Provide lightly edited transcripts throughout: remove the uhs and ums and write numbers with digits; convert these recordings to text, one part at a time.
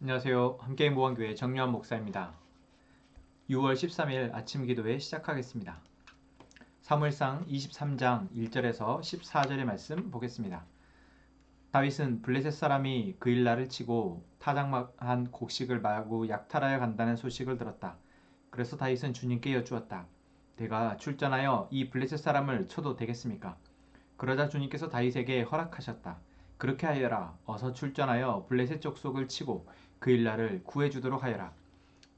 안녕하세요. 함께 모험교회 정유한 목사입니다. 6월 13일 아침 기도회 시작하겠습니다. 사무엘상 23장 1절에서 14절의 말씀 보겠습니다. 다윗은 블레셋 사람이 그일라를 치고 타작한 곡식을 마구 약탈하여 간다는 소식을 들었다. 그래서 다윗은 주님께 여쭈었다. 내가 출전하여 이 블레셋 사람을 쳐도 되겠습니까? 그러자 주님께서 다윗에게 허락하셨다. 그렇게 하여라. 어서 출전하여 블레셋 족속을 치고 그일라를 구해주도록 하여라.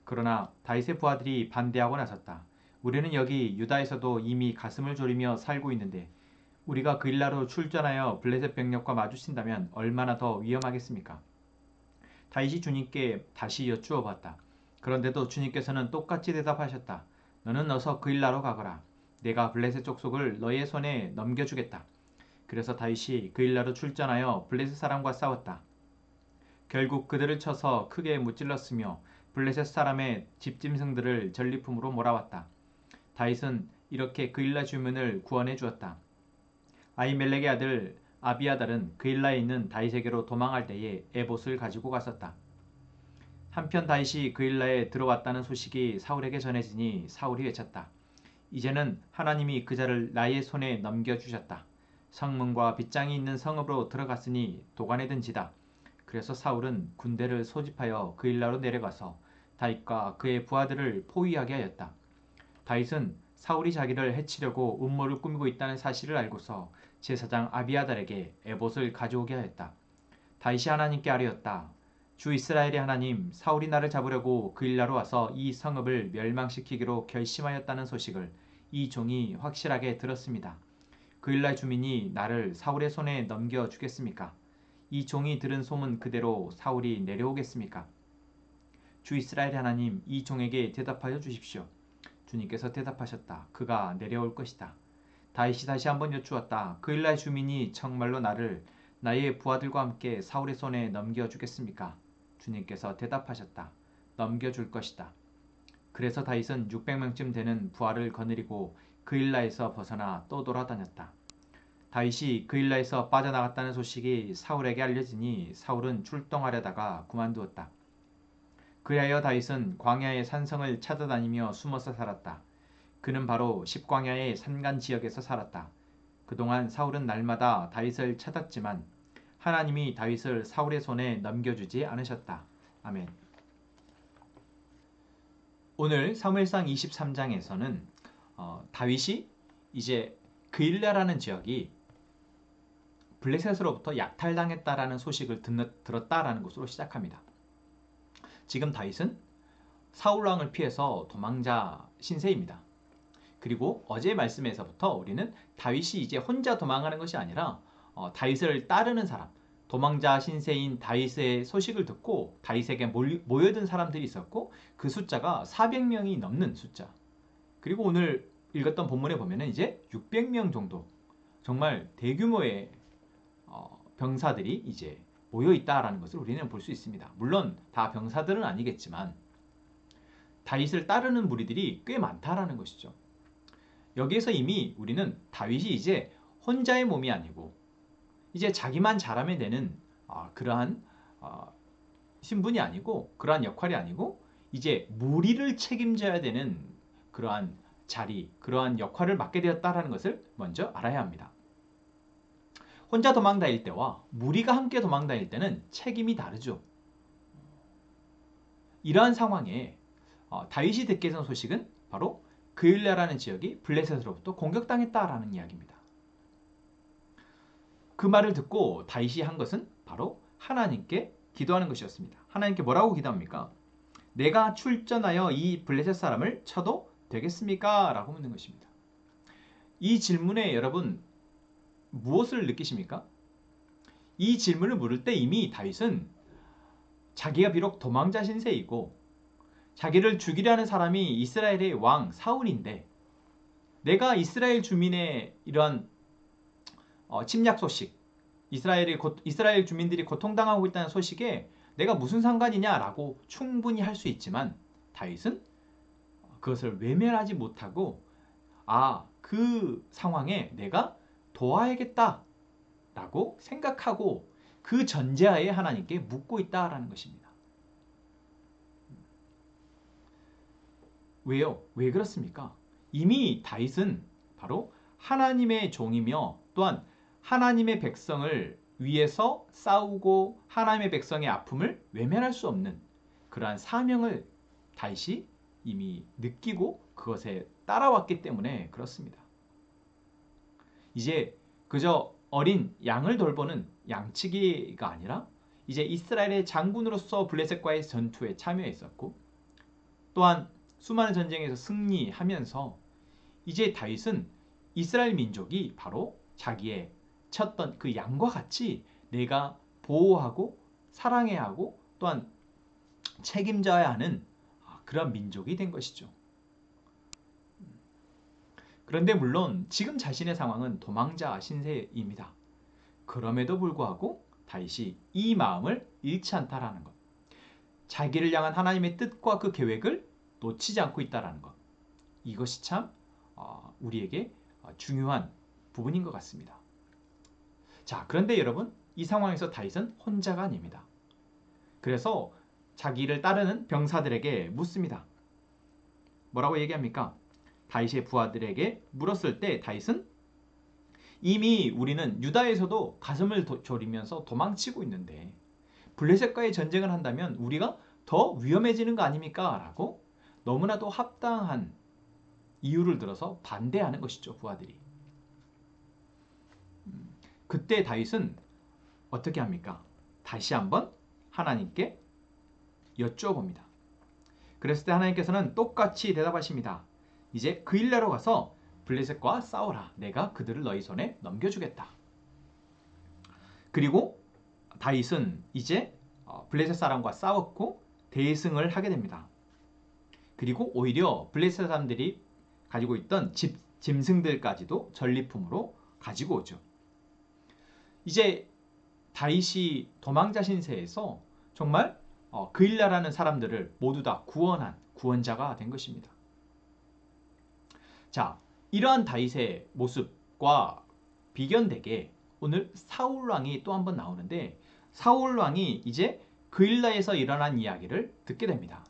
그러나 다윗의 부하들이 반대하고 나섰다. 우리는 여기 유다에서도 이미 가슴을 졸이며 살고 있는데 우리가 그일라로 출전하여 블레셋 병력과 마주친다면 얼마나 더 위험하겠습니까? 다윗이 주님께 다시 여쭈어 봤다. 그런데도 주님께서는 똑같이 대답하셨다. 너는 어서 그일라로 가거라. 내가 블레셋 족속을 너의 손에 넘겨주겠다. 그래서 다윗이 그일라로 출전하여 블레셋 사람과 싸웠다. 결국 그들을 쳐서 크게 무찔렀으며 블레셋 사람의 집짐승들을 전리품으로 몰아왔다. 다윗은 이렇게 그일라 주민을 구원해 주었다. 아히멜렉의 아들 아비아달은 그일라에 있는 다윗에게로 도망할 때에 에봇을 가지고 갔었다. 한편 다윗이 그일라에 들어왔다는 소식이 사울에게 전해지니 사울이 외쳤다. 이제는 하나님이 그자를 나의 손에 넘겨주셨다. 성문과 빗장이 있는 성읍으로 들어갔으니 도관에 든지다. 그래서 사울은 군대를 소집하여 그일라로 내려가서 다윗과 그의 부하들을 포위하게 하였다. 다윗은 사울이 자기를 해치려고 음모를 꾸미고 있다는 사실을 알고서 제사장 아비아달에게 에봇을 가져오게 하였다. 다윗이 하나님께 아뢰었다. 주 이스라엘의 하나님, 사울이 나를 잡으려고 그일라로 와서 이 성읍을 멸망시키기로 결심하였다는 소식을 이 종이 확실하게 들었습니다. 그일라 주민이 나를 사울의 손에 넘겨주겠습니까? 이 종이 들은 소문 그대로 사울이 내려오겠습니까? 주 이스라엘의 하나님, 이 종에게 대답하여 주십시오. 주님께서 대답하셨다. 그가 내려올 것이다. 다윗이 다시 한번 여쭈었다. 그일라의 주민이 정말로 나를 나의 부하들과 함께 사울의 손에 넘겨주겠습니까? 주님께서 대답하셨다. 넘겨줄 것이다. 그래서 다윗은 600명쯤 되는 부하를 거느리고 그일라에서 벗어나 또 돌아다녔다. 다윗이 그일라에서 빠져나갔다는 소식이 사울에게 알려지니 사울은 출동하려다가 그만두었다. 그리하여 다윗은 광야의 산성을 찾아다니며 숨어서 살았다. 그는 바로 십광야의 산간 지역에서 살았다. 그동안 사울은 날마다 다윗을 찾았지만 하나님이 다윗을 사울의 손에 넘겨주지 않으셨다. 아멘. 오늘 사무엘상 23장에서는 다윗이 이제 그일라라는 지역이 블레셋으로부터 약탈당했다라는 소식을 들었다라는 것으로 시작합니다. 지금 다윗은 사울왕을 피해서 도망자 신세입니다. 그리고 어제의 말씀에서부터 우리는 다윗이 이제 혼자 도망가는 것이 아니라 다윗을 따르는 사람, 도망자 신세인 다윗의 소식을 듣고 다윗에게 모여든 사람들이 있었고 그 숫자가 400명이 넘는 숫자. 그리고 오늘 읽었던 본문에 보면은 이제 600명 정도 정말 대규모의 병사들이 이제 모여 있다라는 것을 우리는 볼 수 있습니다. 물론 다 병사들은 아니겠지만 다윗을 따르는 무리들이 꽤 많다라는 것이죠. 여기에서 이미 우리는 다윗이 이제 혼자의 몸이 아니고 이제 자기만 잘하면 되는 그러한 신분이 아니고 그러한 역할이 아니고 이제 무리를 책임져야 되는 그러한 자리, 그러한 역할을 맡게 되었다라는 것을 먼저 알아야 합니다. 혼자 도망다닐 때와 무리가 함께 도망다닐 때는 책임이 다르죠. 이러한 상황에 다윗이 듣게 된 소식은 바로 그일라라는 지역이 블레셋으로부터 공격당했다라는 이야기입니다. 그 말을 듣고 다윗이 한 것은 바로 하나님께 기도하는 것이었습니다. 하나님께 뭐라고 기도합니까? 내가 출전하여 이 블레셋 사람을 쳐도 되겠습니까? 라고 묻는 것입니다. 이 질문에 여러분 무엇을 느끼십니까? 이 질문을 물을 때 이미 다윗은 자기가 비록 도망자 신세이고 자기를 죽이려 하는 사람이 이스라엘의 왕 사울인데 내가 이스라엘 주민의 이러한 침략 소식, 이스라엘 주민들이 고통당하고 있다는 소식에 내가 무슨 상관이냐라고 충분히 할 수 있지만 다윗은 그것을 외면하지 못하고 그 상황에 내가 도와야겠다라고 생각하고 그 전제하에 하나님께 묻고 있다라는 것입니다. 왜요? 왜 그렇습니까? 이미 다윗은 바로 하나님의 종이며 또한 하나님의 백성을 위해서 싸우고 하나님의 백성의 아픔을 외면할 수 없는 그러한 사명을 다윗이 이미 느끼고 그것에 따라왔기 때문에 그렇습니다. 이제 그저 어린 양을 돌보는 양치기가 아니라 이제 이스라엘의 장군으로서 블레셋과의 전투에 참여했었고 또한 수많은 전쟁에서 승리하면서 이제 다윗은 이스라엘 민족이 바로 자기의 쳤던 그 양과 같이 내가 보호하고 사랑해야 하고 또한 책임져야 하는 그런 민족이 된 것이죠. 그런데 물론 지금 자신의 상황은 도망자 신세입니다. 그럼에도 불구하고 다윗이 이 마음을 잃지 않다라는 것. 자기를 향한 하나님의 뜻과 그 계획을 놓치지 않고 있다는 것. 이것이 참 우리에게 중요한 부분인 것 같습니다. 자, 그런데 여러분, 이 상황에서 다윗은 혼자가 아닙니다. 그래서 자기를 따르는 병사들에게 묻습니다. 뭐라고 얘기합니까? 다윗의 부하들에게 물었을 때 다윗은 이미 우리는 유다에서도 가슴을 졸이면서 도망치고 있는데 블레셋과의 전쟁을 한다면 우리가 더 위험해지는 거 아닙니까? 라고 너무나도 합당한 이유를 들어서 반대하는 것이죠. 부하들이. 그때 다윗은 어떻게 합니까? 다시 한번 하나님께 여쭈어봅니다. 그랬을 때 하나님께서는 똑같이 대답하십니다. 이제 그 일내로 가서 블레셋과 싸워라. 내가 그들을 너희 손에 넘겨주겠다. 그리고 다윗은 이제 블레셋 사람과 싸웠고 대승을 하게 됩니다. 그리고 오히려 블레셋 사람들이 가지고 있던 짐승들까지도 전리품으로 가지고 오죠. 이제 다윗이 도망자 신세에서 정말 그일라라는 사람들을 모두 다 구원한 구원자가 된 것입니다. 자, 이러한 다윗의 모습과 비견되게 오늘 사울 왕이 또 한 번 나오는데 사울 왕이 이제 그일라에서 일어난 이야기를 듣게 됩니다.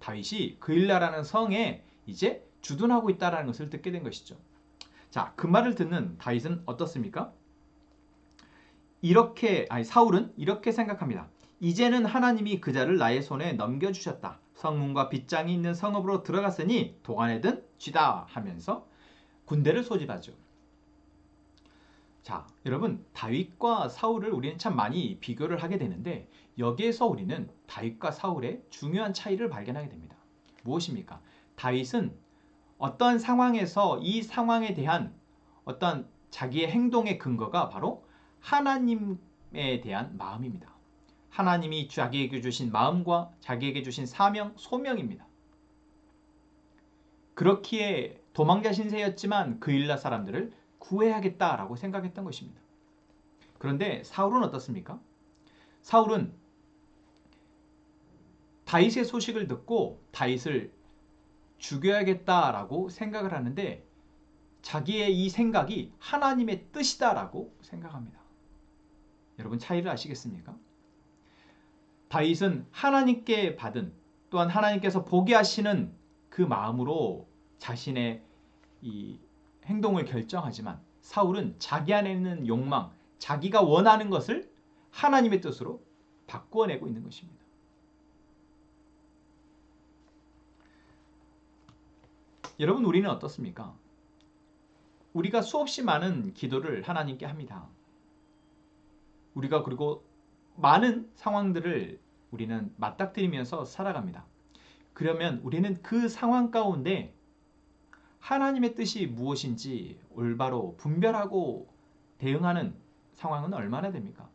다윗이 그일라라는 성에 이제 주둔하고 있다는 것을 듣게 된 것이죠. 자, 그 말을 듣는 다윗은 어떻습니까? 사울은 이렇게 생각합니다. 이제는 하나님이 그자를 나의 손에 넘겨주셨다. 성문과 빗장이 있는 성읍으로 들어갔으니 도간에든 쥐다 하면서 군대를 소집하죠. 자, 여러분, 다윗과 사울을 우리는 참 많이 비교를 하게 되는데 여기에서 우리는 다윗과 사울의 중요한 차이를 발견하게 됩니다. 무엇입니까? 다윗은 어떤 상황에서 이 상황에 대한 어떤 자기의 행동의 근거가 바로 하나님에 대한 마음입니다. 하나님이 자기에게 주신 마음과 자기에게 주신 사명, 소명입니다. 그렇기에 도망자 신세였지만 그일라 사람들을 구해야겠다라고 생각했던 것입니다. 그런데 사울은 어떻습니까? 사울은 다윗의 소식을 듣고 다윗을 죽여야겠다라고 생각을 하는데 자기의 이 생각이 하나님의 뜻이다라고 생각합니다. 여러분 차이를 아시겠습니까? 다윗은 하나님께 받은 또한 하나님께서 보게 하시는 그 마음으로 자신의 이 행동을 결정하지만 사울은 자기 안에 있는 욕망, 자기가 원하는 것을 하나님의 뜻으로 바꾸어내고 있는 것입니다. 여러분 우리는 어떻습니까? 우리가 수없이 많은 기도를 하나님께 합니다. 우리가 그리고 많은 상황들을 우리는 맞닥뜨리면서 살아갑니다. 그러면 우리는 그 상황 가운데 하나님의 뜻이 무엇인지 올바로 분별하고 대응하는 상황은 얼마나 됩니까?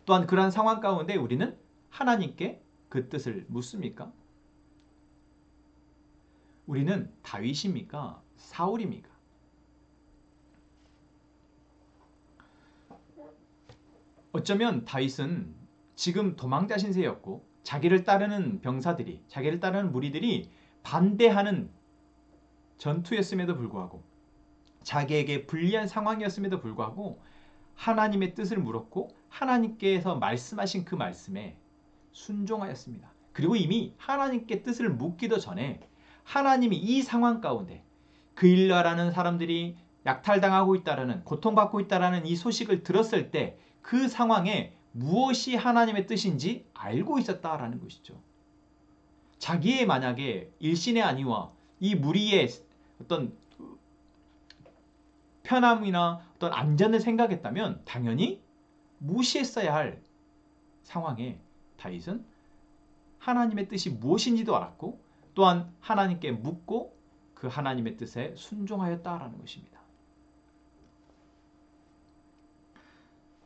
또한 그러한 상황 가운데 우리는 하나님께 그 뜻을 묻습니까? 우리는 다윗입니까? 사울입니까? 어쩌면 다윗은 지금 도망자 신세였고 자기를 따르는 병사들이, 자기를 따르는 무리들이 반대하는 전투였음에도 불구하고 자기에게 불리한 상황이었음에도 불구하고 하나님의 뜻을 물었고 하나님께서 말씀하신 그 말씀에 순종하였습니다. 그리고 이미 하나님께 뜻을 묻기도 전에 하나님이 이 상황 가운데 그일라라는 사람들이 약탈당하고 있다라는, 고통받고 있다라는 이 소식을 들었을 때 그 상황에 무엇이 하나님의 뜻인지 알고 있었다라는 것이죠. 자기의 만약에 일신의 안위와 이 무리의 어떤 편함이나 어떤 안전을 생각했다면 당연히 무시했어야 할 상황에 다윗은 하나님의 뜻이 무엇인지도 알았고 또한 하나님께 묻고 그 하나님의 뜻에 순종하였다라는 것입니다.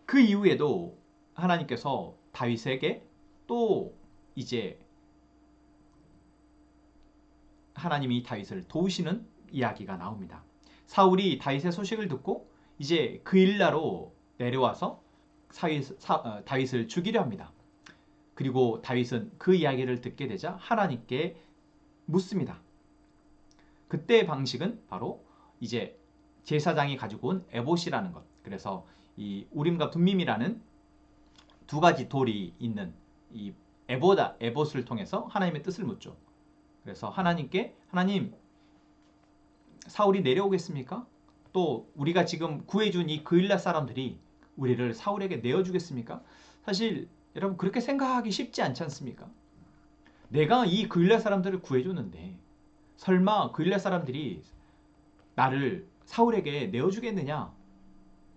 그 이후에도 하나님께서 다윗에게 또 이제 하나님이 다윗을 도우시는 이야기가 나옵니다. 사울이 다윗의 소식을 듣고 이제 그일라로 내려와서 다윗을 죽이려 합니다. 그리고 다윗은 그 이야기를 듣게 되자 하나님께 묻습니다. 그때의 방식은 바로 이제 제사장이 가지고 온 에봇이라는 것. 그래서 이 우림과 둠밈이라는 두 가지 돌이 있는 이 에봇을 통해서 하나님의 뜻을 묻죠. 그래서 하나님께 하나님 사울이 내려오겠습니까? 또 우리가 지금 구해준 이 그일라 사람들이 우리를 사울에게 내어주겠습니까? 사실 여러분 그렇게 생각하기 쉽지 않지 않습니까? 내가 이 그일라 사람들을 구해줬는데 설마 그일라 사람들이 나를 사울에게 내어주겠느냐?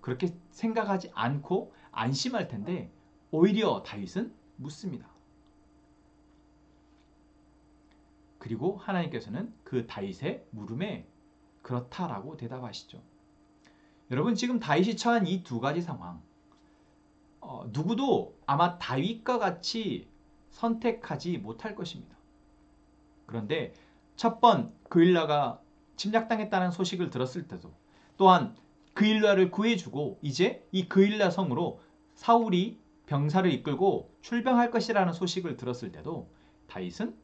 그렇게 생각하지 않고 안심할 텐데 오히려 다윗은 묻습니다. 그리고 하나님께서는 그 다윗의 물음에 그렇다라고 대답하시죠. 여러분 지금 다윗이 처한 이 두 가지 상황 누구도 아마 다윗과 같이 선택하지 못할 것입니다. 그런데 첫 번 그일라가 침략당했다는 소식을 들었을 때도 또한 그일라를 구해주고 이제 이 그일라 성으로 사울이 병사를 이끌고 출병할 것이라는 소식을 들었을 때도 다윗은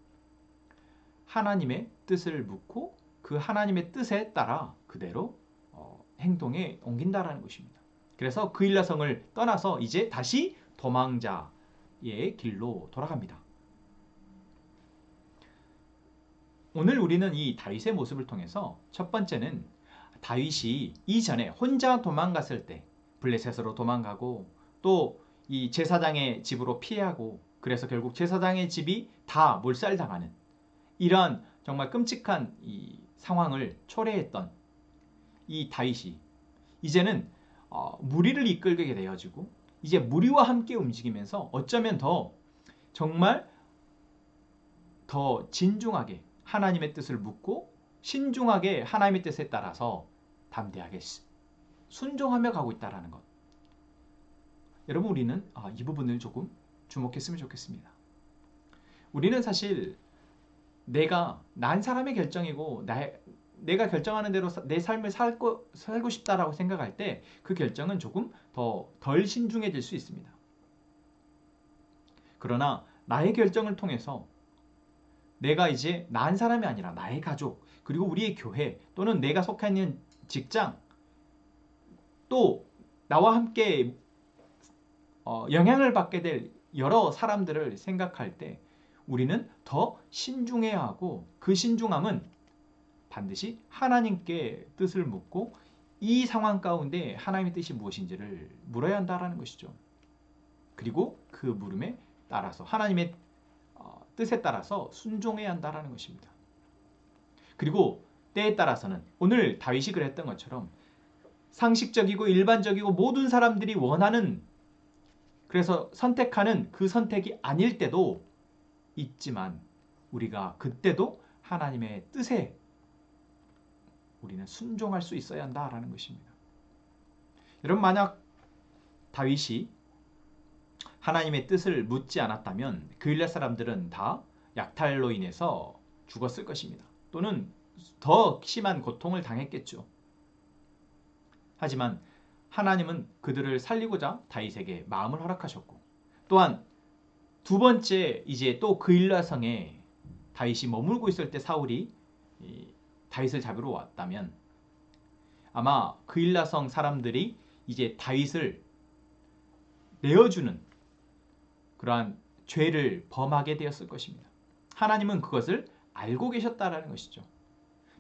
하나님의 뜻을 묻고 그 하나님의 뜻에 따라 그대로 행동에 옮긴다라는 것입니다. 그래서 그일라 성을 떠나서 이제 다시 도망자의 길로 돌아갑니다. 오늘 우리는 이 다윗의 모습을 통해서 첫 번째는 다윗이 이전에 혼자 도망갔을 때 블레셋으로 도망가고 또 이 제사장의 집으로 피하고 그래서 결국 제사장의 집이 다 몰살당하는 이런 정말 끔찍한 이 상황을 초래했던 이 다윗이 이제는 무리를 이끌게 되어지고 이제 무리와 함께 움직이면서 어쩌면 정말 더 진중하게 하나님의 뜻을 묻고 신중하게 하나님의 뜻에 따라서 담대하게 순종하며 가고 있다는 것. 여러분 우리는 이 부분을 조금 주목했으면 좋겠습니다. 우리는 사실 난 사람의 결정이고 내가 결정하는 대로 내 삶을 살고 싶다라고 생각할 때 그 결정은 조금 덜 신중해질 수 있습니다. 그러나 나의 결정을 통해서 내가 이제 난 사람이 아니라 나의 가족 그리고 우리의 교회 또는 내가 속해 있는 직장 또 나와 함께 영향을 받게 될 여러 사람들을 생각할 때 우리는 더 신중해야 하고 그 신중함은 반드시 하나님께 뜻을 묻고 이 상황 가운데 하나님의 뜻이 무엇인지를 물어야 한다는 것이죠. 그리고 그 물음에 따라서 하나님의 뜻에 따라서 순종해야 한다는 것입니다. 그리고 때에 따라서는 오늘 다윗이 그랬던 것처럼 상식적이고 일반적이고 모든 사람들이 원하는 그래서 선택하는 그 선택이 아닐 때도 있지만 우리가 그때도 하나님의 뜻에 우리는 순종할 수 있어야 한다라는 것입니다. 여러분 만약 다윗이 하나님의 뜻을 묻지 않았다면 그일라 사람들은 다 약탈로 인해서 죽었을 것입니다. 또는 더 심한 고통을 당했겠죠. 하지만 하나님은 그들을 살리고자 다윗에게 마음을 허락하셨고 또한 두 번째 이제 또 그일라 성에 다윗이 머물고 있을 때 사울이 다윗을 잡으러 왔다면 아마 그일라 성 사람들이 이제 다윗을 내어주는 그러한 죄를 범하게 되었을 것입니다. 하나님은 그것을 알고 계셨다라는 것이죠.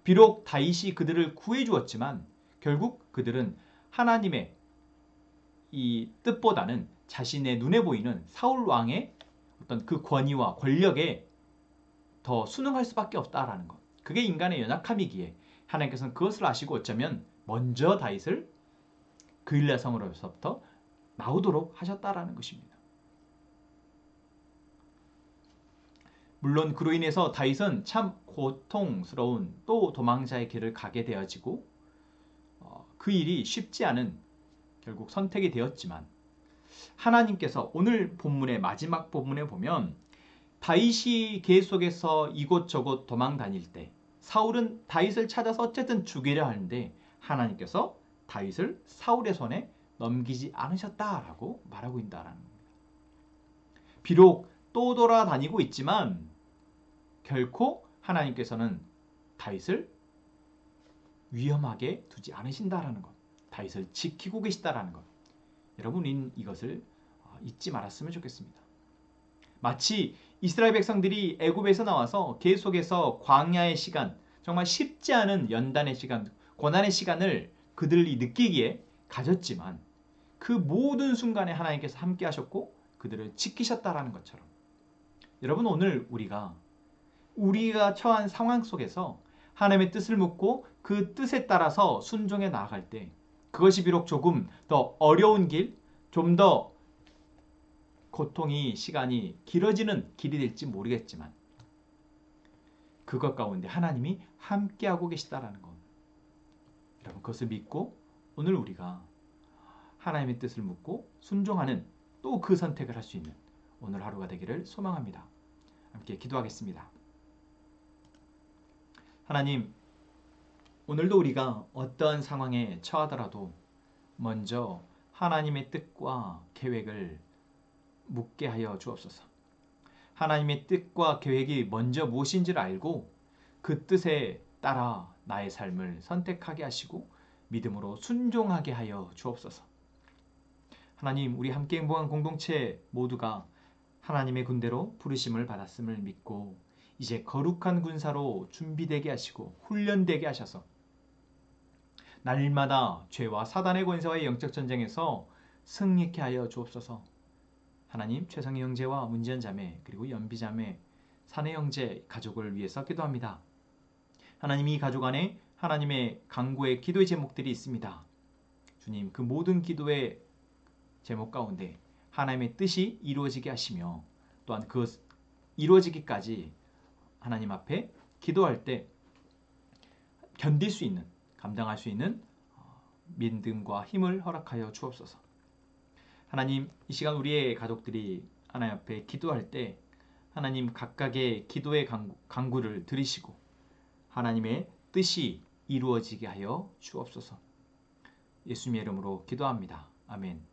비록 다윗이 그들을 구해 주었지만 결국 그들은 하나님의 이 뜻보다는 자신의 눈에 보이는 사울 왕의 어떤 그 권위와 권력에 더 순응할 수밖에 없다라는 것. 그게 인간의 연약함이기에 하나님께서는 그것을 아시고 어쩌면 먼저 다윗을 그일라 성으로부터 나오도록 하셨다라는 것입니다. 물론 그로 인해서 다윗은 참 고통스러운 또 도망자의 길을 가게 되어지고 그 일이 쉽지 않은 결국 선택이 되었지만 하나님께서 오늘 본문의 마지막 부분에 보면 다윗이 계속해서 이곳저곳 도망 다닐 때 사울은 다윗을 찾아서 어쨌든 죽이려 하는데 하나님께서 다윗을 사울의 손에 넘기지 않으셨다라고 말하고 있다라는 겁니다. 비록 또 돌아다니고 있지만 결코 하나님께서는 다윗을 위험하게 두지 않으신다라는 것, 다윗을 지키고 계시다라는 것, 여러분 이것을 잊지 말았으면 좋겠습니다. 마치 이스라엘 백성들이 애굽에서 나와서 계속해서 광야의 시간, 정말 쉽지 않은 연단의 시간, 고난의 시간을 그들이 느끼기에 가졌지만 그 모든 순간에 하나님께서 함께 하셨고 그들을 지키셨다라는 것처럼 여러분 오늘 우리가 처한 상황 속에서 하나님의 뜻을 묻고 그 뜻에 따라서 순종해 나아갈 때 그것이 비록 조금 더 어려운 길, 좀 더 고통이 시간이 길어지는 길이 될지 모르겠지만 그것 가운데 하나님이 함께하고 계시다라는 것. 여러분 그것을 믿고 오늘 우리가 하나님의 뜻을 묻고 순종하는 또 그 선택을 할 수 있는 오늘 하루가 되기를 소망합니다. 함께 기도하겠습니다. 하나님, 오늘도 우리가 어떠한 상황에 처하더라도 먼저 하나님의 뜻과 계획을 묻게 하여 주옵소서. 하나님의 뜻과 계획이 먼저 무엇인지를 알고 그 뜻에 따라 나의 삶을 선택하게 하시고 믿음으로 순종하게 하여 주옵소서. 하나님, 우리 함께 행복한 공동체 모두가 하나님의 군대로 부르심을 받았음을 믿고 이제 거룩한 군사로 준비되게 하시고 훈련되게 하셔서 날마다 죄와 사단의 권세와의 영적 전쟁에서 승리케 하여 주옵소서. 하나님, 최성희 형제와 문지연 자매 그리고 연비 자매, 사내 형제 가족을 위해서 기도합니다. 하나님, 이 가족 안에 하나님의 간구의 기도의 제목들이 있습니다. 주님, 그 모든 기도의 제목 가운데 하나님의 뜻이 이루어지게 하시며 또한 그 이루어지기까지 하나님 앞에 기도할 때 견딜 수 있는, 감당할 수 있는 믿음과 힘을 허락하여 주옵소서. 하나님, 이 시간 우리의 가족들이 하나님 앞에 기도할 때 하나님 각각의 기도의 간구를 들으시고 하나님의 뜻이 이루어지게 하여 주옵소서. 예수님의 이름으로 기도합니다. 아멘.